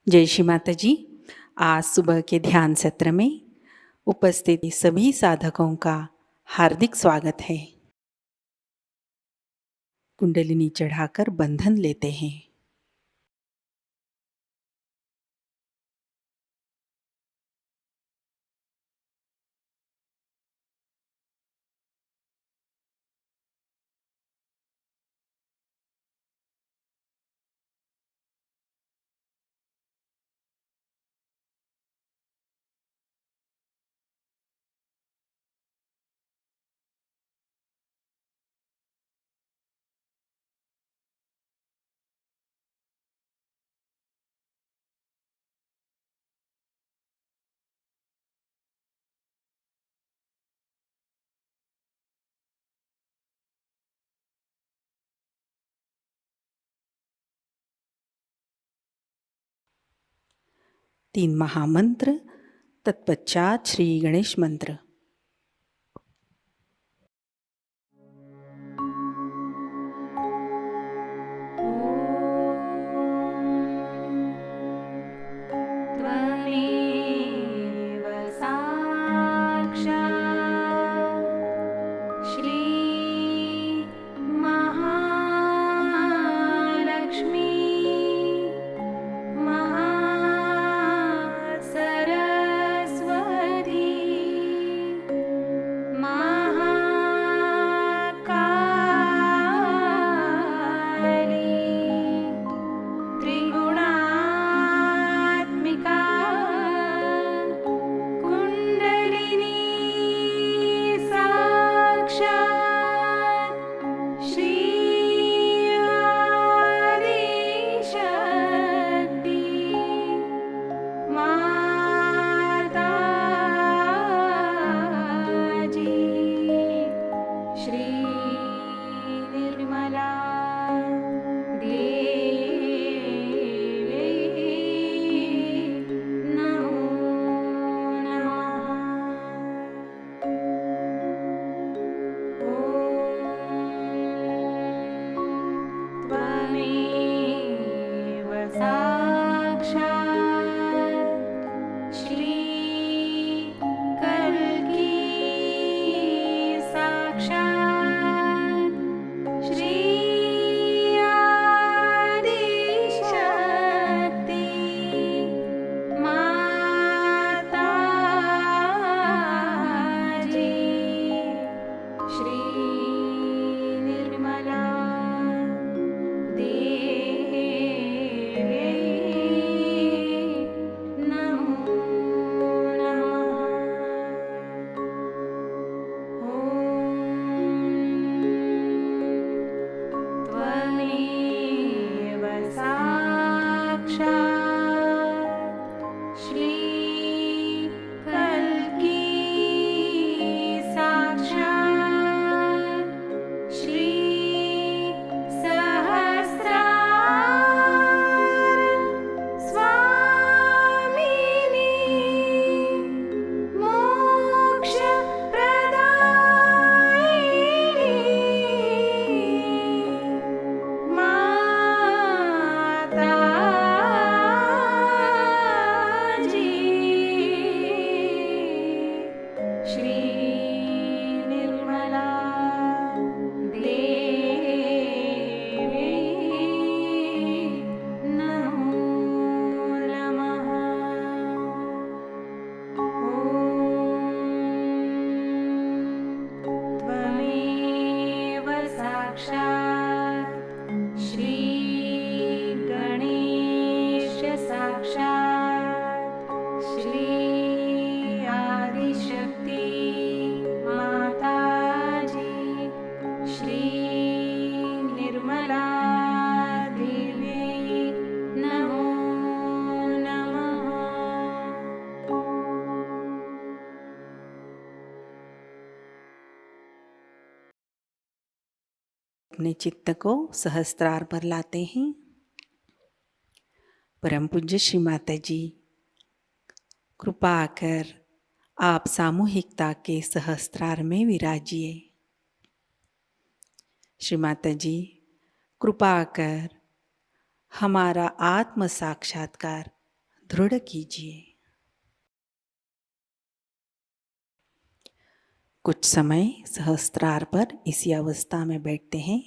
जय श्री माता जी। आज सुबह के ध्यान सत्र में उपस्थित सभी साधकों का हार्दिक स्वागत है। कुंडलिनी चढ़ाकर बंधन लेते हैं। तीन महामंत्र, तत्पश्चात श्री गणेश मंत्र। अपने चित्त को सहस्त्रार पर लाते हैं। परम पूज्य श्री माता जी, कृपा कर आप सामूहिकता के सहस्त्रार में विराजिए। श्री माता जी, कृपा कर हमारा आत्म साक्षात्कार दृढ़ कीजिए। कुछ समय सहस्त्रार पर इसी अवस्था में बैठते हैं।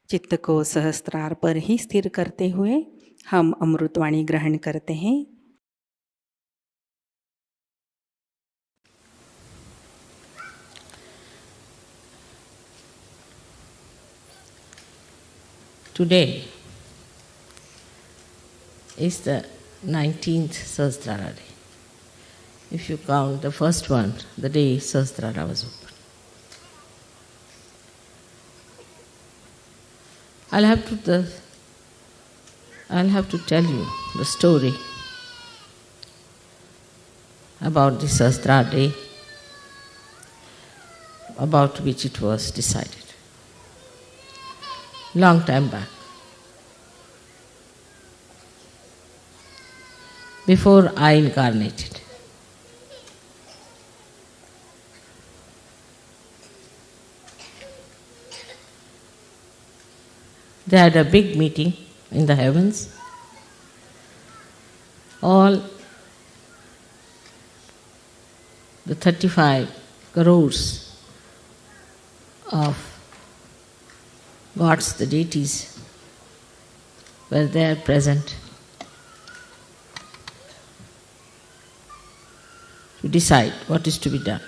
चित्त को सहस्त्रार पर ही स्थिर करते हुए हम अमृतवाणी ग्रहण करते हैं। Today is the 19th Sahasrara day. If you count the first one, the day Sahasrara was opened. I'll have to tell you the story about the Sahasrara day, about which it was decided. Long time back. Before I incarnated. They had a big meeting in the heavens. All the 35 crores of gods, the deities, were there present to decide what is to be done.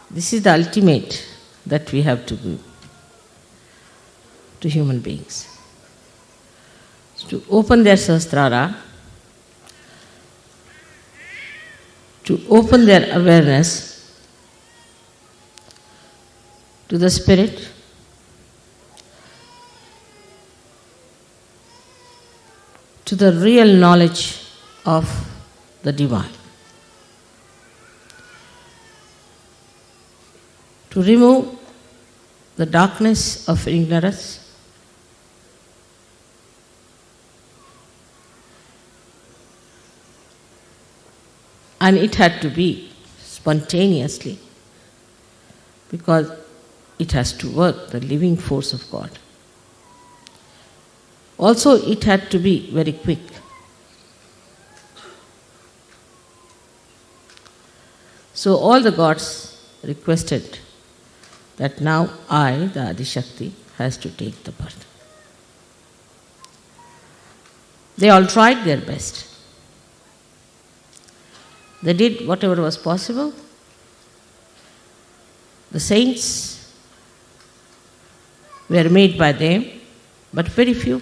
This is the ultimate that we have to give to human beings. To open their sahasrara, to open their awareness to the spirit, to the real knowledge of the divine. To remove the darkness of ignorance, and it had to be spontaneously, because it has to work, the living force of God. Also, it had to be very quick. So all the gods requested that now I, the Adi-Shakti, has to take the birth. They all tried their best. They did whatever was possible. The saints were made by them, but very few.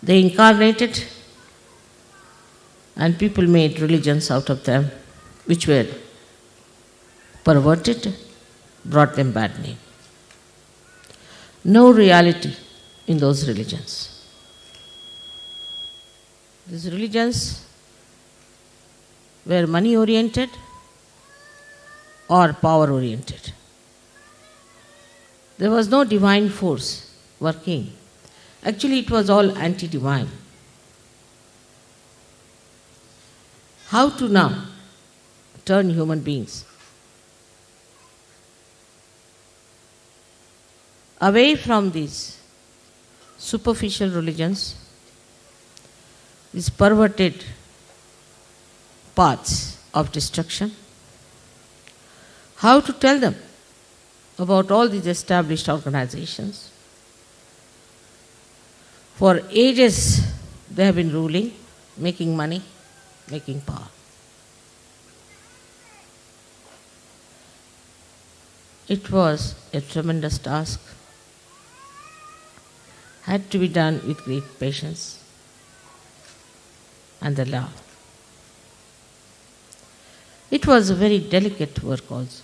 They incarnated, and people made religions out of them, which were perverted, brought them bad name. No reality in those religions. These religions were money oriented or power oriented. There was no divine force working. Actually, it was all anti-divine. How to now turn human beings away from these superficial religions, these perverted paths of destruction? How to tell them about all these established organizations? For ages they have been ruling, making money, making power. It was a tremendous task, had to be done with great patience and the love. It was a very delicate work also,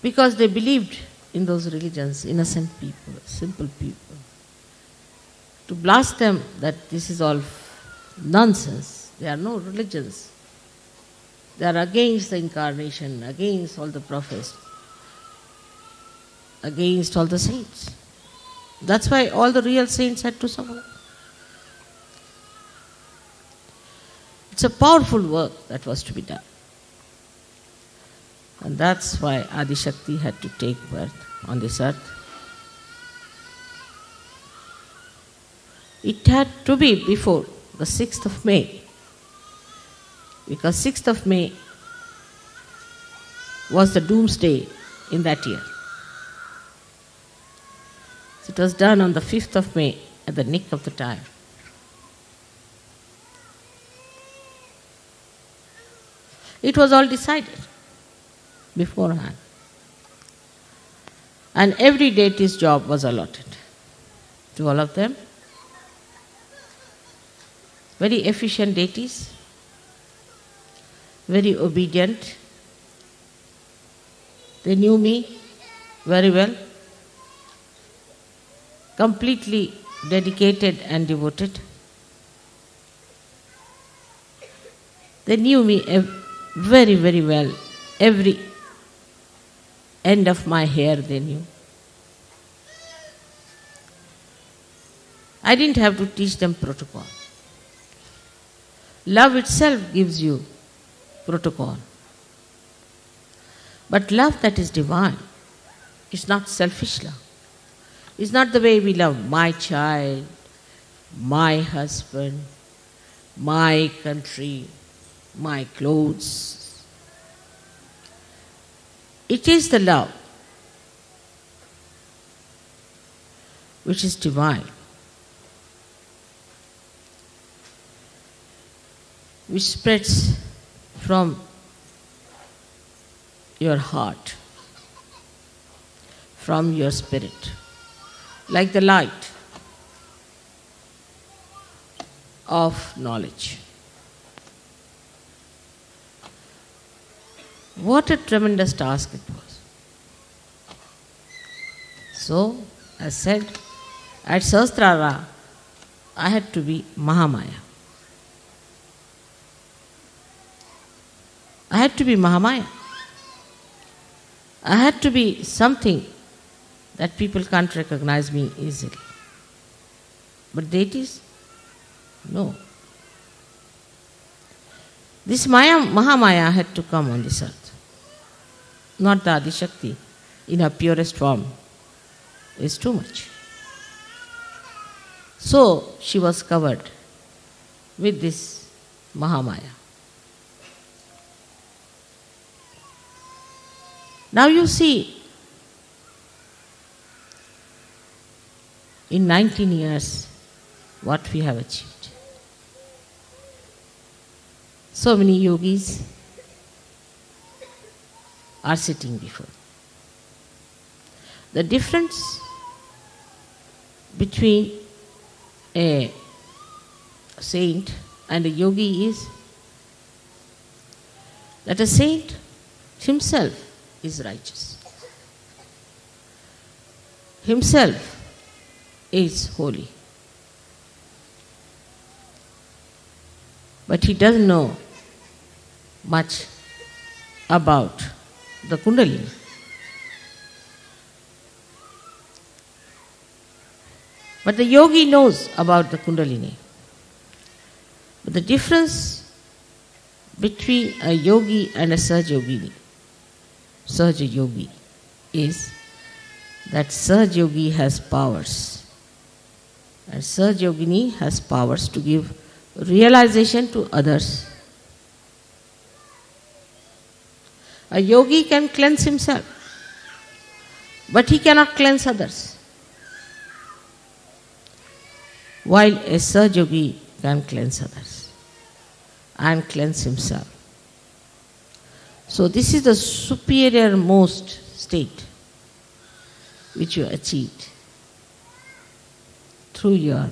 because they believed in those religions, innocent people, simple people. To blast them that this is all nonsense, there are no religions. They are against the incarnation, against all the prophets, against all the saints. That's why all the real saints had to suffer. It's a powerful work that was to be done. And that's why Adi Shakti had to take birth on this earth. It had to be before the 6th of May, because 6th of May was the doomsday in that year. So it was done on the 5th of May at the nick of the time. It was all decided beforehand. And every deity's job was allotted to all of them. Very efficient deities, very obedient. They knew me very well, completely dedicated and devoted. They knew me very, very well. Every end of my hair they knew. I didn't have to teach them protocol. Love itself gives you protocol. But love that is divine is not selfish love. It's not the way we love my child, my husband, my country, my clothes. It is the love which is divine, which spreads from your heart, from your spirit, like the light of knowledge. What a tremendous task it was. So, as said, at Sahasrara, I had to be Mahamaya. I had to be Mahamaya. I had to be something that people can't recognize me easily. But deities, no. This Mahamaya had to come on this earth. Not the Adi Shakti in her purest form is too much. So she was covered with this Mahamaya. Now you see, in 19 years, what we have achieved. So many yogis are sitting before. The difference between a saint and a yogi is that a saint himself is righteous, himself is holy, but he doesn't know much about the Kundalini. But the yogi knows about the Kundalini. But the difference between a yogi and a Sahaja yogi is that Sahaja yogi has powers. And Sahaja yogini has powers to give realization to others. A yogi can cleanse himself, but he cannot cleanse others. While a Sahaja yogi can cleanse others and cleanse himself. So this is the superior most state which you achieved through your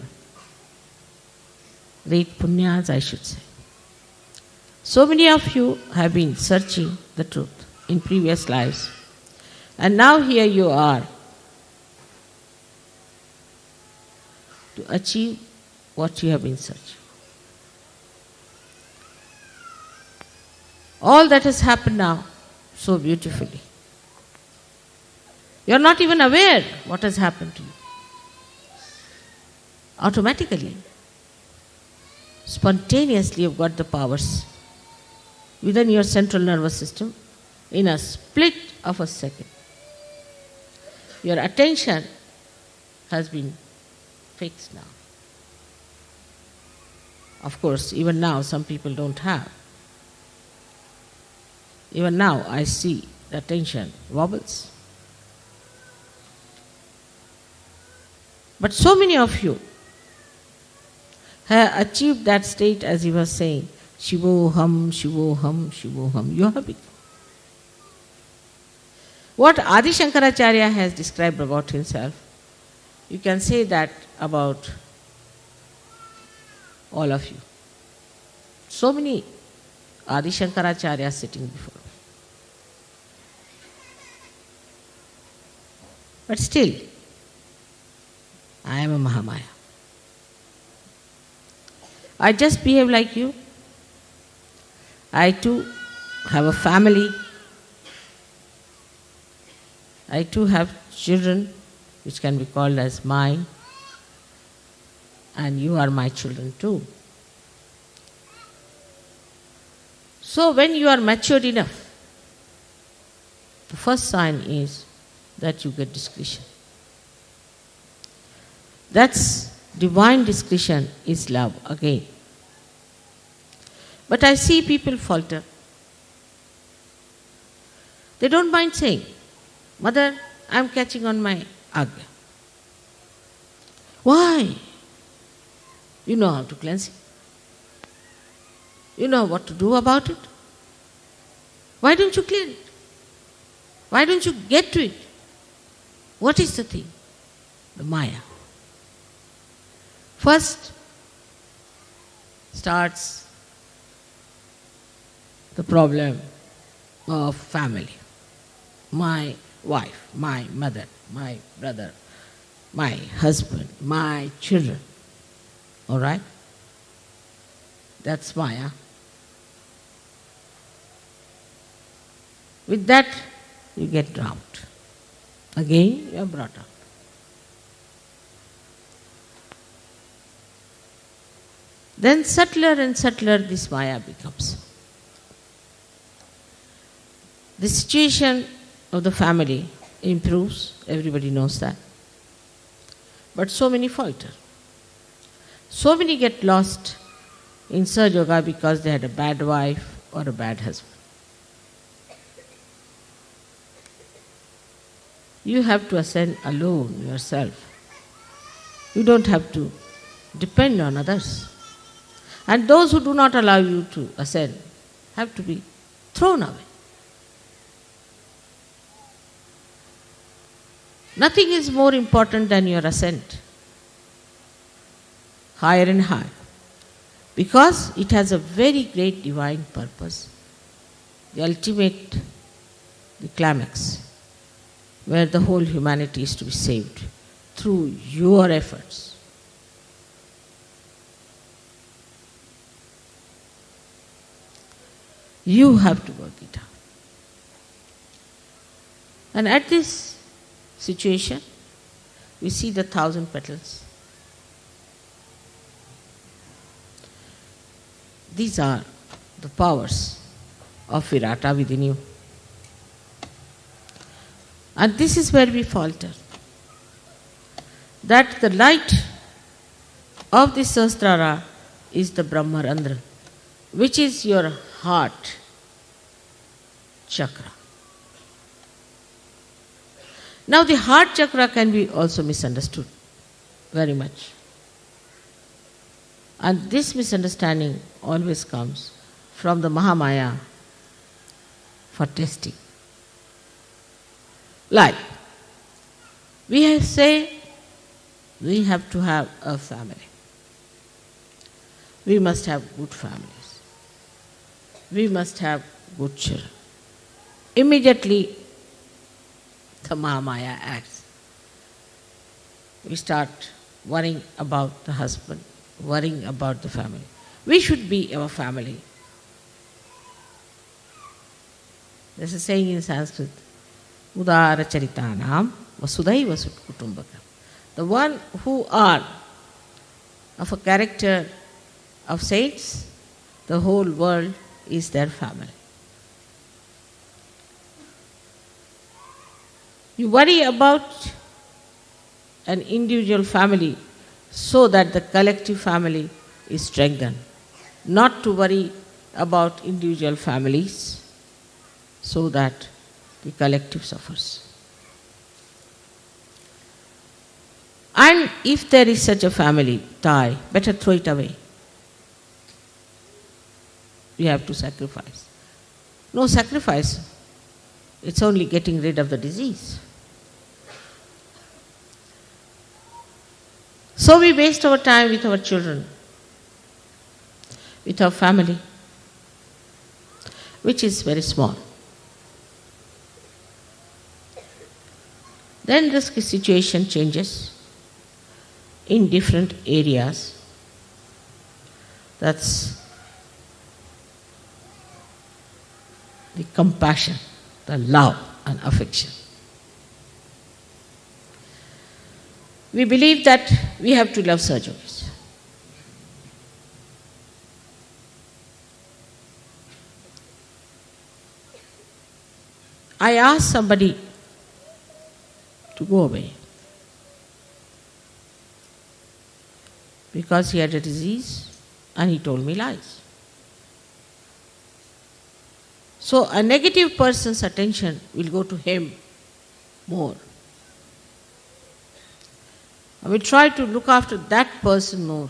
great punyas, I should say. So many of you have been searching the truth in previous lives, and now here you are to achieve what you have been searching. All that has happened now so beautifully. You are not even aware what has happened to you. Automatically, spontaneously you've got the powers within your central nervous system in a split of a second. Your attention has been fixed now. Of course, even now some people don't have. Even now I see the attention wobbles. But so many of you have achieved that state, as he was saying, Shivoham, Shivoham, Shivoham. You have become. What Adi Shankaracharya has described about himself, you can say that about all of you. So many Adi Shankaracharya sitting before me. But still, I am a Mahamaya. I just behave like you. I too have a family. I too have children which can be called as mine. And you are my children too. So when you are matured enough, the first sign is that you get discretion. That's divine discretion is love again. But I see people falter. They don't mind saying, Mother, I'm catching on my agya. Why? You know how to cleanse it. You know what to do about it. Why don't you clear it? Why don't you get to it? What is the thing? The Maya. First starts the problem of family. My wife, my mother, my brother, my husband, my children. All right? That's Maya. With that, you get drowned. Again, you are brought up. Then subtler and subtler this Maya becomes. The situation of the family improves, everybody knows that. But so many falter. So many get lost in Sahaja Yoga because they had a bad wife or a bad husband. You have to ascend alone yourself. You don't have to depend on others. And those who do not allow you to ascend have to be thrown away. Nothing is more important than your ascent, higher and higher, because it has a very great divine purpose, the ultimate, the climax, where the whole humanity is to be saved through your efforts. You have to work it out. And at this situation, we see the 1,000 petals. These are the powers of Virata within you. And this is where we falter. That the light of the Sahasrara is the Brahmarandra, which is your heart chakra. Now the heart chakra can be also misunderstood very much. And this misunderstanding always comes from the Mahamaya for testing. Like, we say we have to have a family. We must have good families. We must have good children. Immediately, the Mahamaya acts. We start worrying about the husband, worrying about the family. We should be our family. There's a saying in Sanskrit, Udara Charitanam Vasudhaiva Kutumbakam. The one who are of a character of saints, the whole world is their family. You worry about an individual family so that the collective family is strengthened, not to worry about individual families so that the collective suffers. And if there is such a family tie, better throw it away. You have to sacrifice. No sacrifice, it's only getting rid of the disease. So we waste our time with our children, with our family, which is very small. Then this situation changes in different areas. That's the compassion, the love and affection. We believe that we have to love Sahajogis. I asked somebody to go away because he had a disease and he told me lies. So a negative person's attention will go to him more. I will try to look after that person more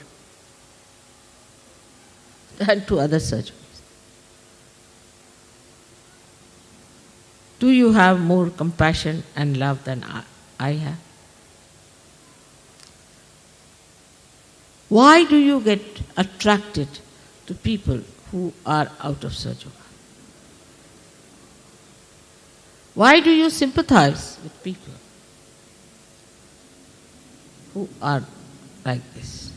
than to other Sahajogis. Do you have more compassion and love than I have? Why do you get attracted to people who are out of Sahajoga? Why do you sympathize with people who are like this?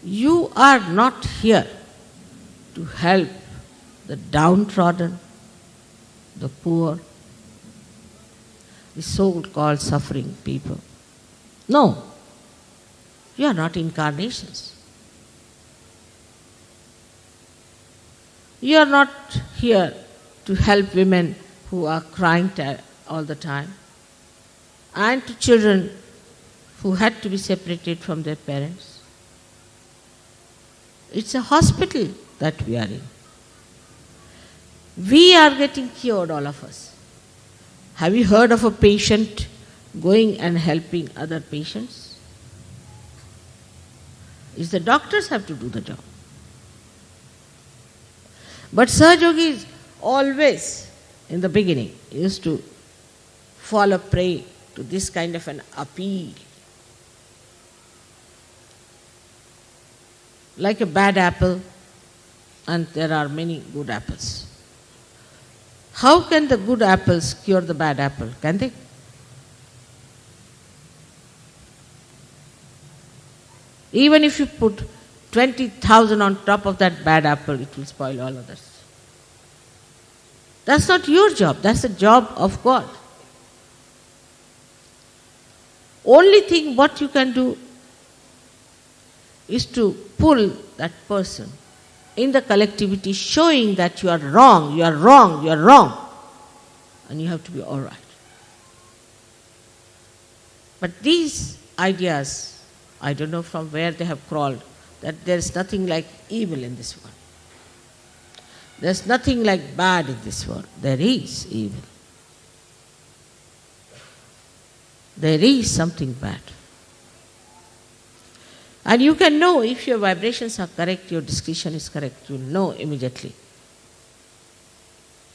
You are not here to help the downtrodden, the poor, the so-called suffering people. No, you are not incarnations. You are not here to help women who are crying all the time, and to children who had to be separated from their parents. It's a hospital that we are in. We are getting cured, all of us. Have you heard of a patient going and helping other patients? It's the doctors have to do the job. But Sahajogis always, in the beginning, used to fall a prey to this kind of an appeal. Like a bad apple, and there are many good apples. How can the good apples cure the bad apple? Can they? Even if you put 20,000 on top of that bad apple, it will spoil all others. That's not your job, that's the job of God. Only thing what you can do is to pull that person in the collectivity, showing that you are wrong, you are wrong, you are wrong, and you have to be all right. But these ideas, I don't know from where they have crawled, that there is nothing like evil in this world. There's nothing like bad in this world. There is evil. There is something bad. And you can know if your vibrations are correct, your discretion is correct, you'll know immediately.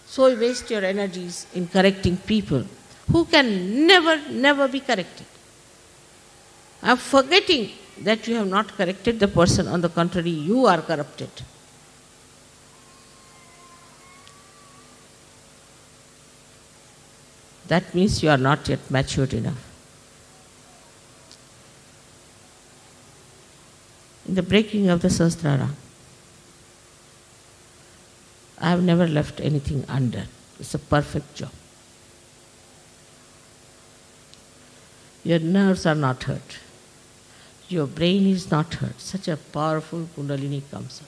So you waste your energies in correcting people who can never be corrected. I'm forgetting that you have not corrected the person, on the contrary, you are corrupted. That means you are not yet matured enough. In the breaking of the Sahasrara, I have never left anything under. It's a perfect job. Your nerves are not hurt. Your brain is not hurt. Such a powerful Kundalini comes up.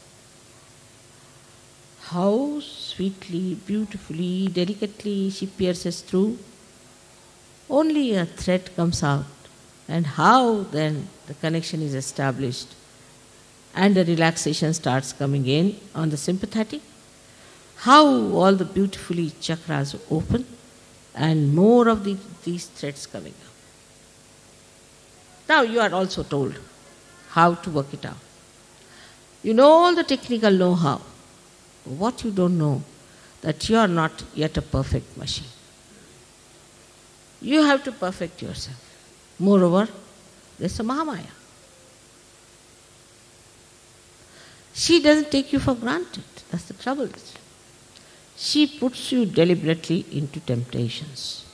How sweetly, beautifully, delicately she pierces through. Only a thread comes out. And how then the connection is established and the relaxation starts coming in on the sympathetic. How all the beautifully chakras open and more of these threads coming out. Now you are also told how to work it out. You know all the technical know-how. What you don't know, that you are not yet a perfect machine. You have to perfect yourself. Moreover, there's a Mahamaya. She doesn't take you for granted. That's the trouble. She puts you deliberately into temptations.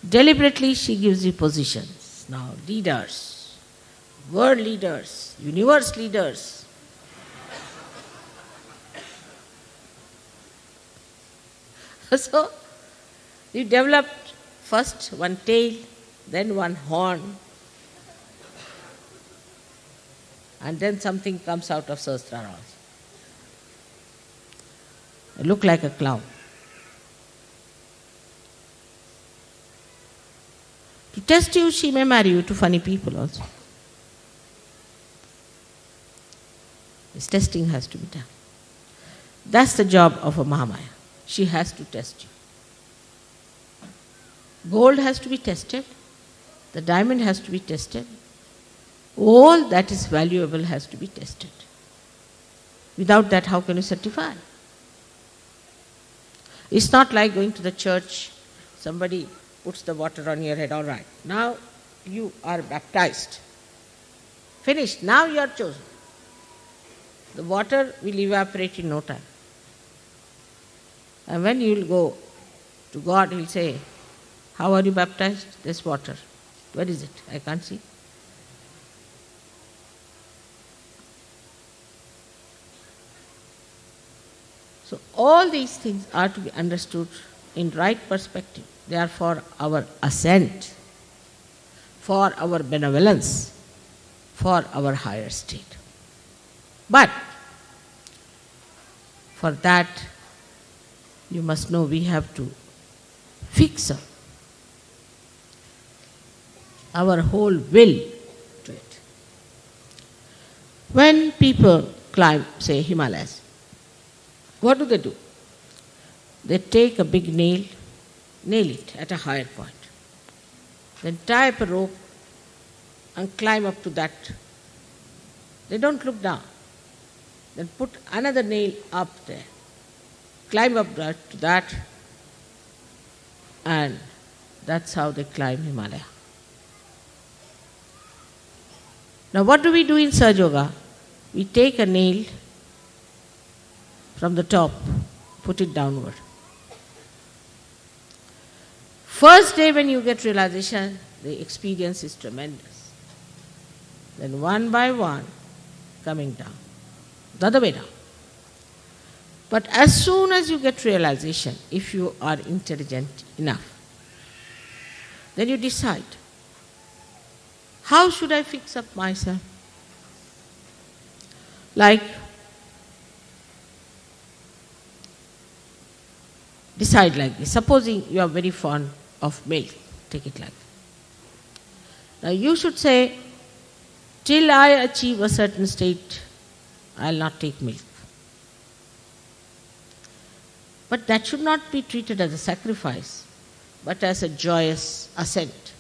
Deliberately she gives you positions. Now leaders, world leaders, universe leaders. So you developed first one tail, then one horn, and then something comes out of Sahasrara. You look like a clown. To test you, she may marry you to funny people also. This testing has to be done. That's the job of a Mahamaya. She has to test you. Gold has to be tested. The diamond has to be tested. All that is valuable has to be tested. Without that, how can you certify? It's not like going to the church, somebody puts the water on your head, all right. Now you are baptized. Finished. Now you are chosen. The water will evaporate in no time. And when you will go to God, He will say, how are you baptized? This water. Where is it? I can't see. So all these things are to be understood in right perspective. They are for our ascent, for our benevolence, for our higher state. But for that, you must know we have to fix up our whole will to it. When people climb, say, Himalayas, what do? They take a big nail it at a higher point, then tie up a rope and climb up to that. They don't look down. Then put another nail up there, climb up to that, and That's how they climb Himalaya. Now what do we do in Sahaja Yoga? We take a nail from the top, put it downward. First day when you get realization, the experience is tremendous. Then one by one, coming down. The other way down. But as soon as you get realization, if you are intelligent enough, then you decide, how should I fix up myself? Like, decide like this. Supposing you are very fond of milk, take it like that. Now you should say, till I achieve a certain state, I will not take milk. But that should not be treated as a sacrifice, but as a joyous ascent.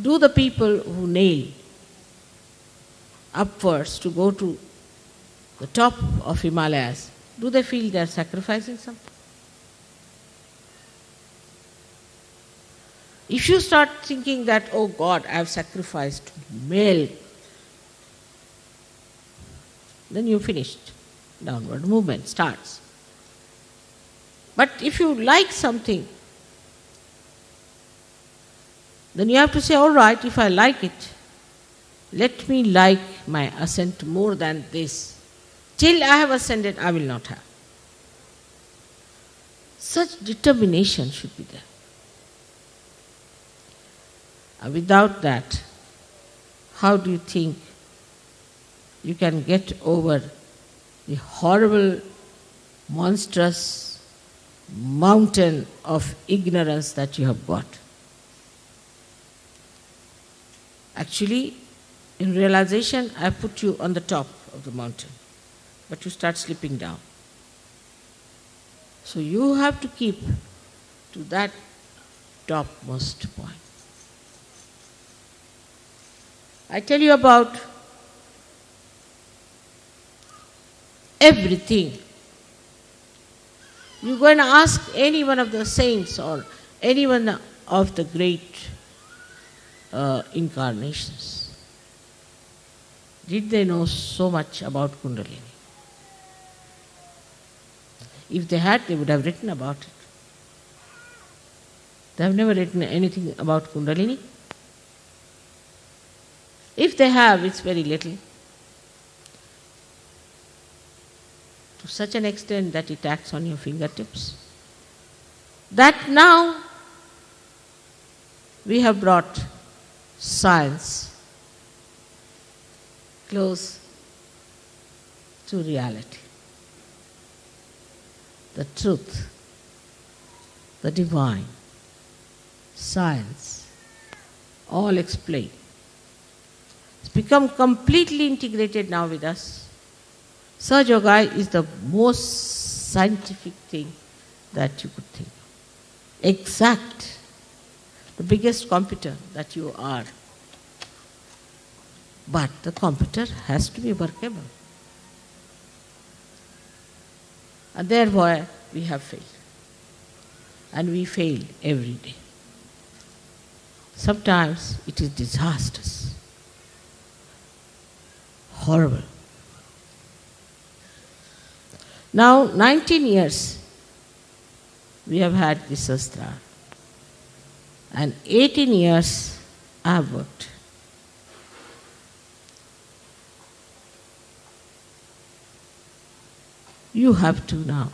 Do the people who nail upwards to go to the top of Himalayas, do they feel they are sacrificing something? If you start thinking that, oh God, I have sacrificed milk, then you finished. Downward movement starts. But if you like something, then you have to say, all right, if I like it, let me like my ascent more than this. Till I have ascended, I will not have. Such determination should be there. And without that, how do you think you can get over the horrible, monstrous mountain of ignorance that you have got? Actually, in realization, I put you on the top of the mountain, but you start slipping down. So you have to keep to that topmost point. I tell you about everything. You go and ask any one of the saints or any one of the great incarnations. Did they know so much about Kundalini? If they had, they would have written about it. They have never written anything about Kundalini. If they have, it's very little. To such an extent that it acts on your fingertips. That now we have brought science close to reality. The truth, the divine, science, all explained. It's become completely integrated now with us. Sahaja Yoga is the most scientific thing that you could think of. Exact. The biggest computer that you are. But the computer has to be workable. And therefore we have failed. And we fail every day. Sometimes it is disastrous. Horrible. Now 19 years we have had this Sastra. And 18 years I have worked. You have to now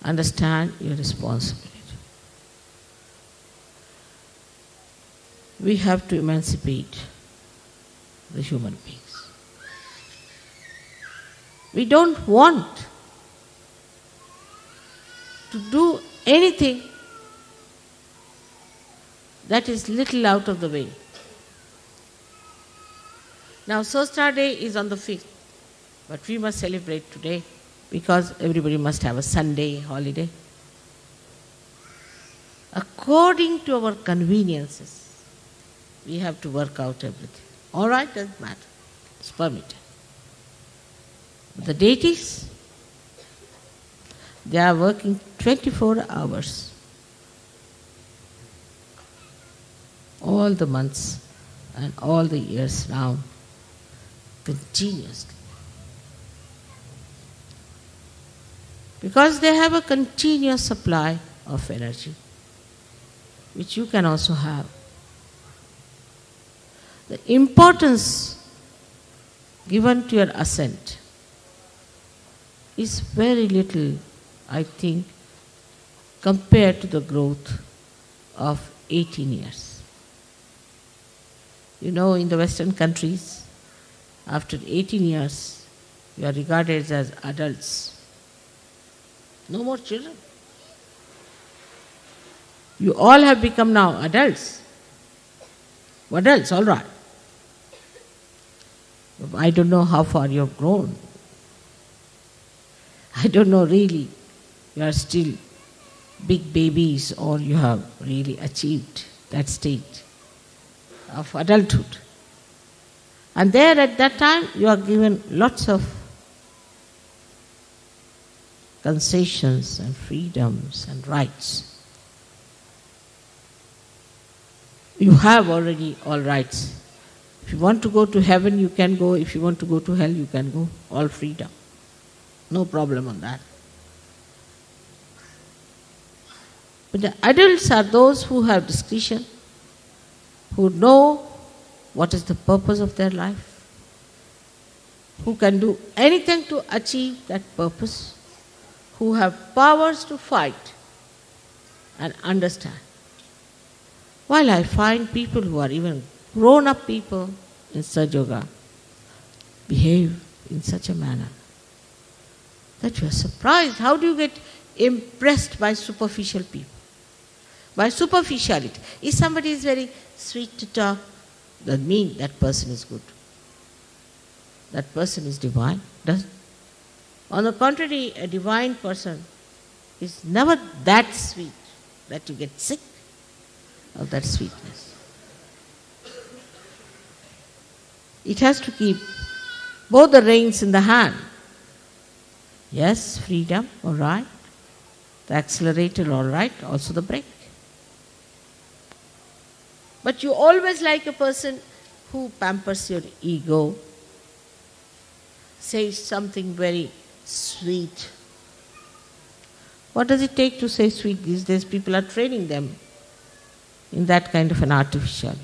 understand your responsibility. We have to emancipate the human beings. We don't want to do anything that is little out of the way. Now, Sastra Day is on the 5th, but we must celebrate today because everybody must have a Sunday holiday. According to our conveniences, we have to work out everything. All right, doesn't matter. It's permitted. But the deities, they are working 24 hours all the months and all the years round, continuously. Because they have a continuous supply of energy, which you can also have. The importance given to your ascent is very little, I think, compared to the growth of 18 years. You know, in the Western countries, after 18 years, you are regarded as adults. No more children. You all have become now adults. Adults, all right. I don't know how far you have grown. I don't know really. You are still big babies or you have really achieved that state of adulthood. And there at that time you are given lots of concessions and freedoms and rights. You have already all rights. If you want to go to heaven, you can go. If you want to go to hell, you can go. All freedom. No problem on that. But the adults are those who have discretion, who know what is the purpose of their life, who can do anything to achieve that purpose, who have powers to fight and understand. While I find people who are even grown-up people in Sahaja Yoga behave in such a manner that you are surprised. How do you get impressed by superficial people? By superficiality. If somebody is very sweet to talk, doesn't mean that person is good. That person is divine. On the contrary, a divine person is never that sweet that you get sick of that sweetness. It has to keep both the reins in the hand. Yes, freedom, all right. The accelerator, all right. Also the brake. But you always like a person who pampers your ego, says something very sweet. What does it take to say sweet these days? People are training them in that kind of an artificiality.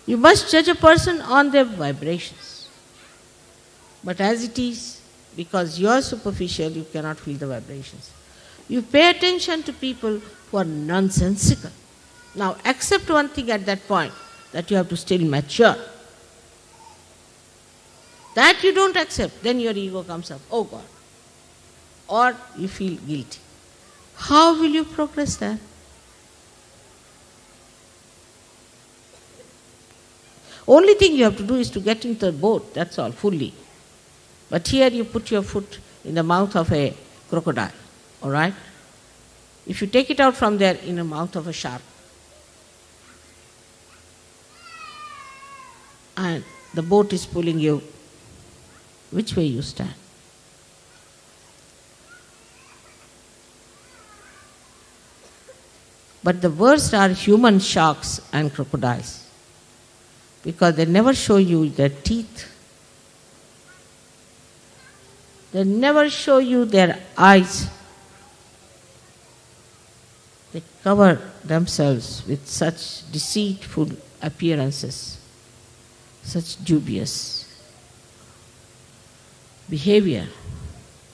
You must judge a person on their vibrations. But as it is, because you are superficial, you cannot feel the vibrations. You pay attention to people who are nonsensical. Now, accept one thing at that point, that you have to still mature. That you don't accept, then your ego comes up, oh God. Or you feel guilty. How will you progress there? Only thing you have to do is to get into the boat, that's all, fully. But here you put your foot in the mouth of a crocodile, all right? If you take it out from there in the mouth of a shark, and the boat is pulling you, which way you stand? But the worst are human sharks and crocodiles, because they never show you their teeth. They never show you their eyes. They cover themselves with such deceitful appearances, such dubious behavior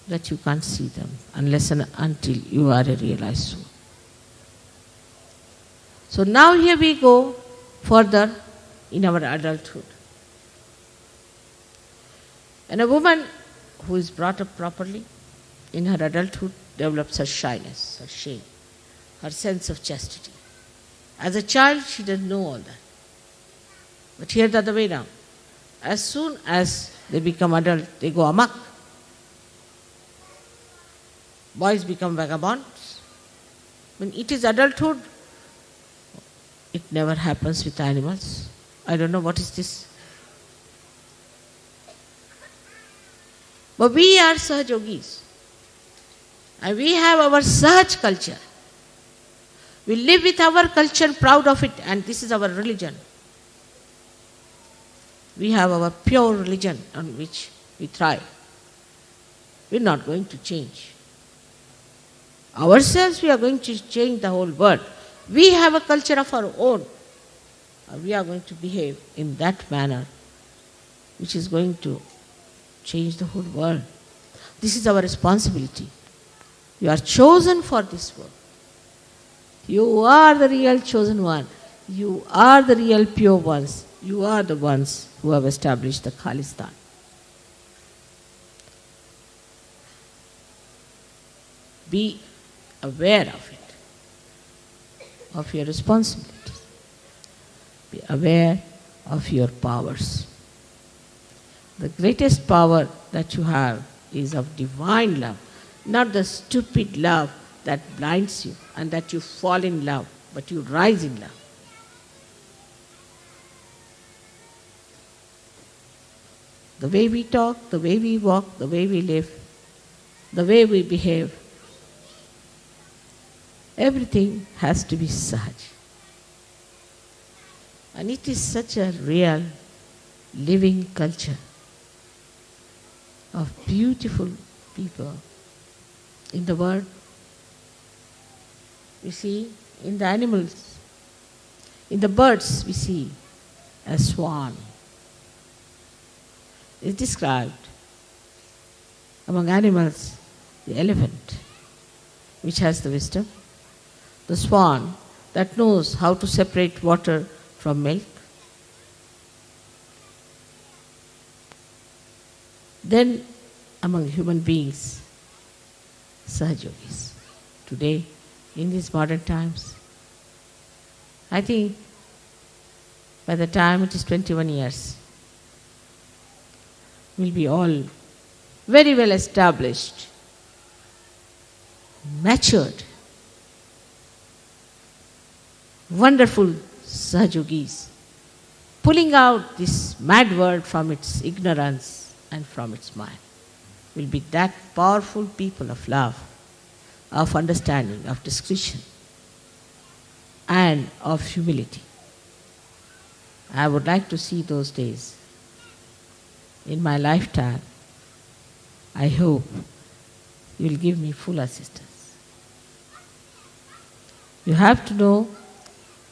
that you can't see them unless and until you are a realized soul. So now here we go further in our adulthood. And a woman who is brought up properly in her adulthood develops her shyness, her shame, her sense of chastity. As a child, she doesn't know all that. But here the other way now. As soon as they become adult, they go amok. Boys become vagabonds. When it is adulthood, it never happens with animals. I don't know what is this. But we are Sahajogis. And we have our Sahaj culture. We live with our culture, proud of it, and this is our religion. We have our pure religion on which we thrive. We're not going to change. Ourselves, we are going to change the whole world. We have a culture of our own. We are going to behave in that manner, which is going to change the whole world. This is our responsibility. You are chosen for this work. You are the real chosen one. You are the real pure ones. You are the ones who have established the Khalistan. Be aware of it, of your responsibilities. Be aware of your powers. The greatest power that you have is of divine love, not the stupid love that blinds you and that you fall in love, but you rise in love. The way we talk, the way we walk, the way we live, the way we behave, everything has to be Sahaj. And it is such a real, living culture of beautiful people in the world. We see in the animals, in the birds we see a swan. It's described among animals, the elephant, which has the wisdom, the swan that knows how to separate water from milk. Then among human beings, Sahajogis. Today, in these modern times, I think by the time it is 21 years, we'll be all very well established, matured, wonderful Sahajogis, pulling out this mad world from its ignorance and from its mind. Will be that powerful people of love, of understanding, of discretion, and of humility. I would like to see those days in my lifetime. I hope you will give me full assistance. You have to know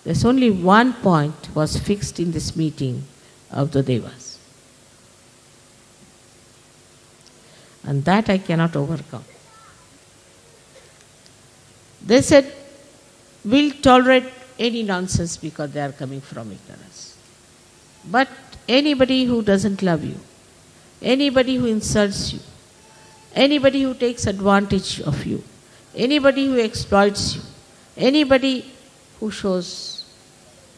there's only one point was fixed in this meeting of the Devas. And that I cannot overcome. They said, we'll tolerate any nonsense because they are coming from ignorance. But anybody who doesn't love you, anybody who insults you, anybody who takes advantage of you, anybody who exploits you, anybody who shows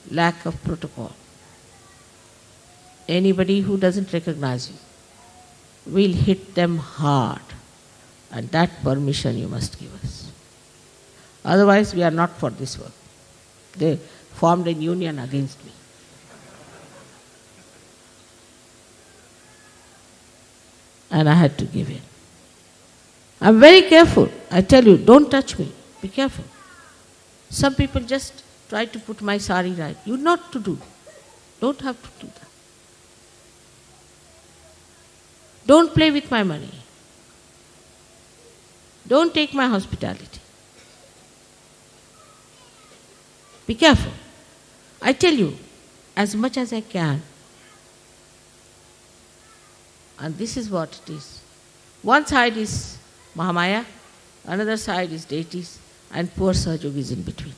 lack of protocol, anybody who doesn't recognize you, we'll hit them hard. And that permission you must give us. Otherwise, we are not for this work. They formed a union against me. And I had to give in. I'm very careful. I tell you, don't touch me. Be careful. Some people just try to put my sari right. You're not to do. Don't have to do that. Don't play with my money. Don't take my hospitality. Be careful. I tell you, as much as I can. And this is what it is. One side is Mahamaya, another side is deities, and poor Sahajogis in between.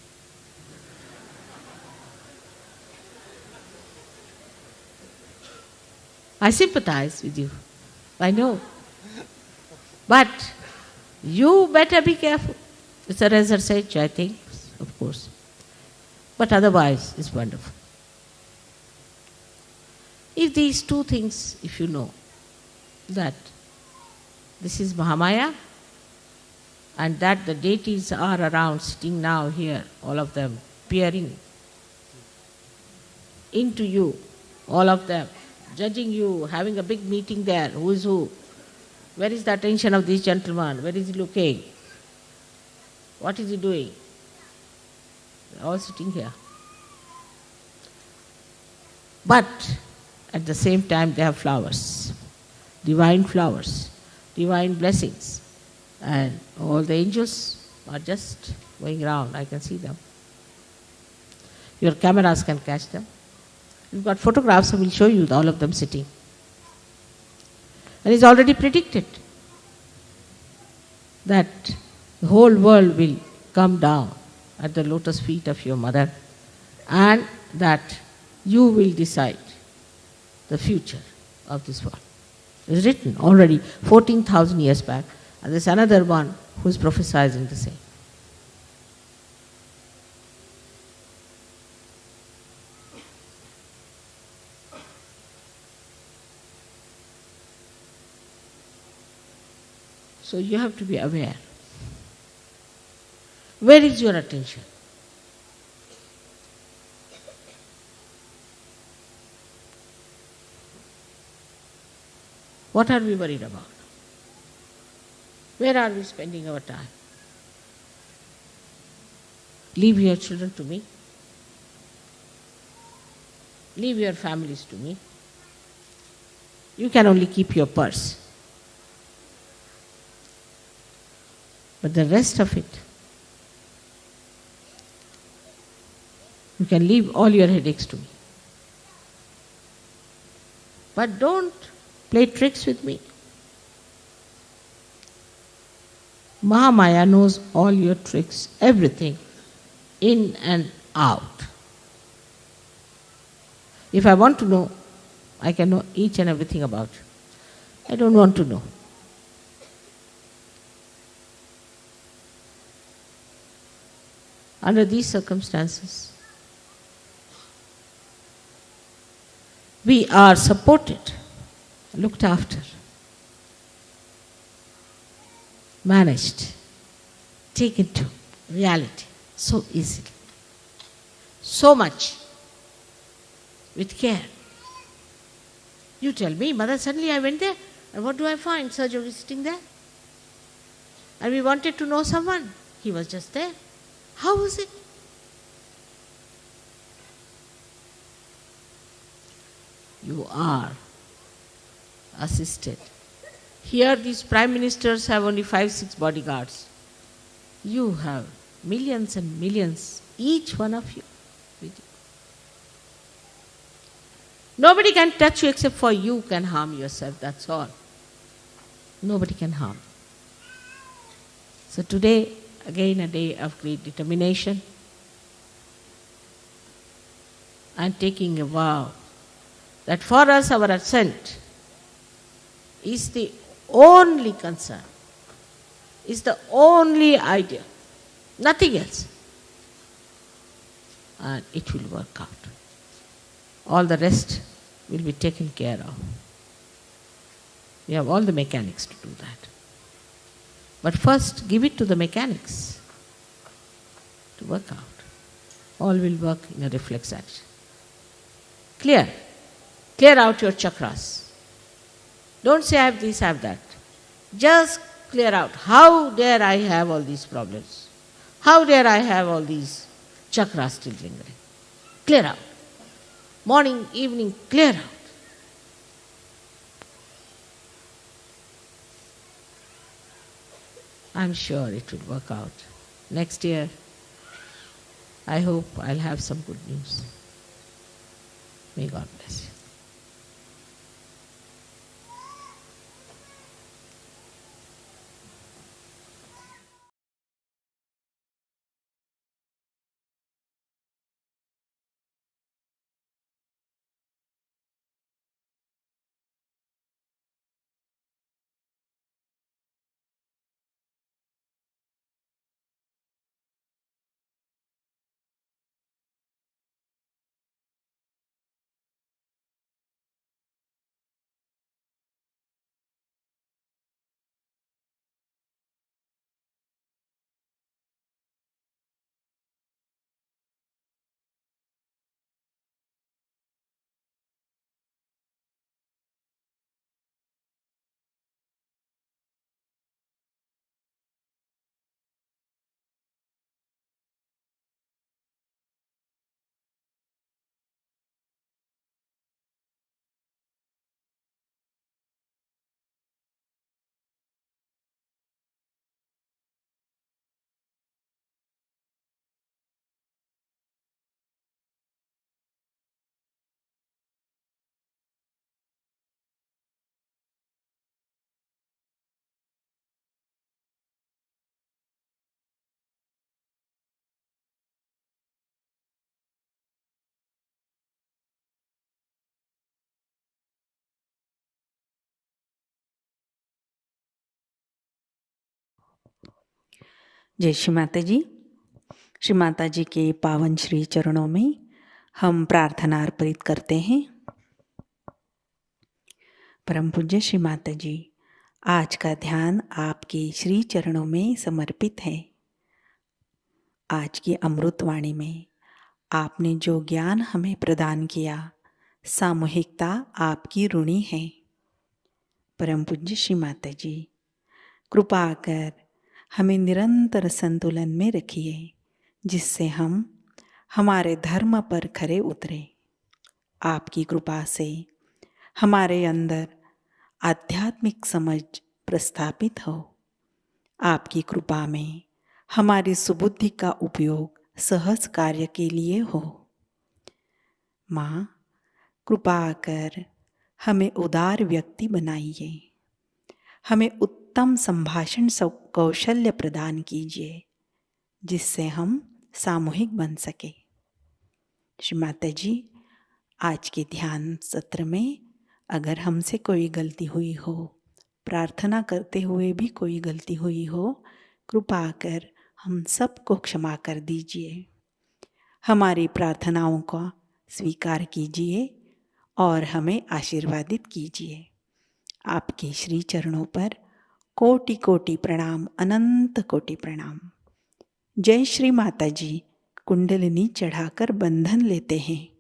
I sympathize with you. I know. But you better be careful. It's a research, I think, of course. But otherwise, it's wonderful. If these two things, if you know, that this is Mahamaya and that the deities are around sitting now here, all of them peering into you, all of them, judging you, having a big meeting there, who is who, where is the attention of this gentleman, where is he looking, what is he doing? They're all sitting here. But at the same time, they have flowers, divine blessings. And all the angels are just going around. I can see them. Your cameras can catch them. You've got photographs, I will show you all of them sitting. And it's already predicted that the whole world will come down at the lotus feet of your mother, and that you will decide the future of this world. It's written already 14,000 years back, and there's another one who's prophesizing the same. So you have to be aware. Where is your attention? What are we worried about? Where are we spending our time? Leave your children to me. Leave your families to me. You can only keep your purse. But the rest of it, you can leave all your headaches to me. But don't play tricks with me. Mahamaya knows all your tricks, everything, in and out. If I want to know, I can know each and everything about you. I don't want to know. Under these circumstances, we are supported, looked after, managed, taken to reality so easily, so much with care. You tell me, Mother, suddenly I went there, and what do I find? Sergio was sitting there. And we wanted to know someone. He was just there. How was it? You are assisted. Here these prime ministers have only 5-6 bodyguards. You have millions and millions, each one of you with you. Nobody can touch you except for you can harm yourself, that's all. Nobody can harm. So today, again a day of great determination and taking a vow that for us our ascent is the only concern, is the only idea, nothing else. And it will work out. All the rest will be taken care of. We have all the mechanics to do that. But first, give it to the mechanics to work out. All will work in a reflex action. Clear. Clear out your chakras. Don't say I have this, I have that. Just clear out. How dare I have all these problems? How dare I have all these chakras still lingering? Clear out. Morning, evening, clear out. I'm sure it will work out. Next year, I hope I'll have some good news. May God bless you. जय श्री माता जी। श्री माता जी के पावन श्री चरणों में हम प्रार्थना अर्पित करते हैं। परम पूज्य श्री माता जी, आज का ध्यान आपके श्री चरणों में समर्पित है। आज की अमृतवाणी में आपने जो ज्ञान हमें प्रदान किया, सामूहिकता आपकी ऋणी है। परम पूज्य श्री माता जी, कृपा कर हमें निरंतर संतुलन में रखिए, जिससे हम हमारे धर्म पर खरे उतरे। आपकी कृपा से हमारे अंदर आध्यात्मिक समझ प्रस्थापित हो। आपकी कृपा में हमारी सुबुद्धि का उपयोग सहज कार्य के लिए हो। माँ, कृपा कर हमें उदार व्यक्ति बनाइए। हमें उत्तम संभाषण कौशल्य प्रदान कीजिए, जिससे हम सामूहिक बन सके। श्री माता जी, आज के ध्यान सत्र में अगर हमसे कोई गलती हुई हो, प्रार्थना करते हुए भी कोई गलती हुई हो, कृपा कर हम सबको क्षमा कर दीजिए। हमारी प्रार्थनाओं का स्वीकार कीजिए और हमें आशीर्वादित कीजिए। आपके श्री चरणों पर कोटि कोटि प्रणाम, अनंत कोटि प्रणाम। जय श्री माता जी। कुंडलिनी चढ़ाकर बंधन लेते हैं।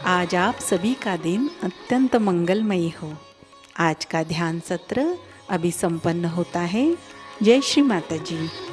आज आप सभी का दिन अत्यंत मंगलमयी हो। आज का ध्यान सत्र अभी संपन्न होता है। जय श्री माता जी।